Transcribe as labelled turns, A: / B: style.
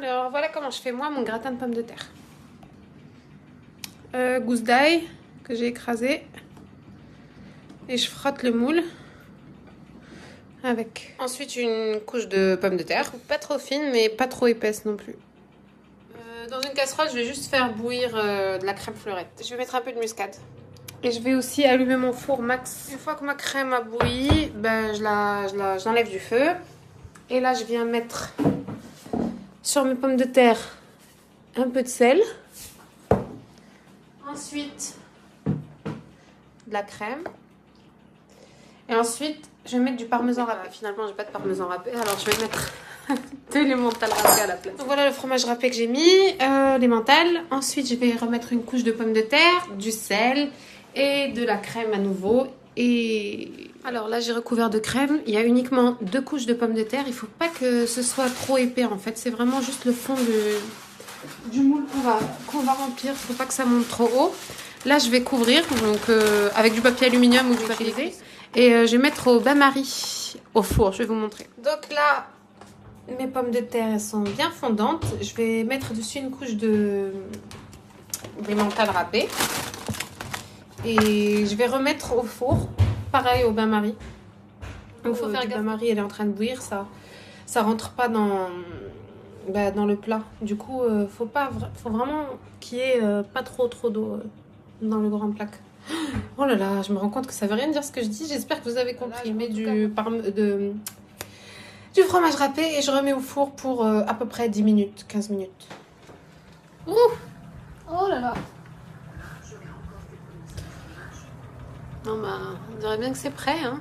A: Alors voilà comment je fais moi mon gratin de pommes de terre. Gousse d'ail que j'ai écrasé. Et je frotte le moule avec. Ensuite une couche de pommes de terre. Pas trop fine mais pas trop épaisse non plus. Dans une casserole je vais juste faire bouillir de la crème fleurette. Je vais mettre un peu de muscade. Et je vais aussi allumer mon four max. Une fois que ma crème a bouilli, ben, je l'enlève du feu. Et là je viens mettre sur mes pommes de terre un peu de sel. Ensuite de la crème. Et ensuite je vais mettre du parmesan râpé. Finalement j'ai pas de parmesan râpé, alors je vais mettre de l'emmental râpé à la place. Donc voilà le fromage râpé que j'ai mis, l'emmental. Ensuite je vais remettre une couche de pommes de terre, du sel et de la crème à nouveau. Et alors là j'ai recouvert de crème. Il y a uniquement 2 couches de pommes de terre. Il faut pas que ce soit trop épais en fait. C'est vraiment juste le fond du moule qu'on va remplir. Il faut pas que ça monte trop haut. Là je vais couvrir donc avec du papier aluminium ou du papier. Et je vais mettre au bain-marie au four. Je vais vous montrer. Donc là mes pommes de terre elles sont bien fondantes. Je vais mettre dessus une couche d'emmental râpé. Et je vais remettre au four, pareil au bain-marie. Donc il faut faire gaffe. Le bain-marie elle est en train de bouillir, ça rentre pas dans le plat. Du coup, faut vraiment qu'il y ait pas trop d'eau dans le grand plaque. Oh là là, je me rends compte que ça veut rien dire ce que je dis. J'espère que vous avez compris. Je mets du fromage râpé et je remets au four pour à peu près 10 minutes, 15 minutes. Ouh, oh là là. Non, bah, on dirait bien que c'est prêt, hein.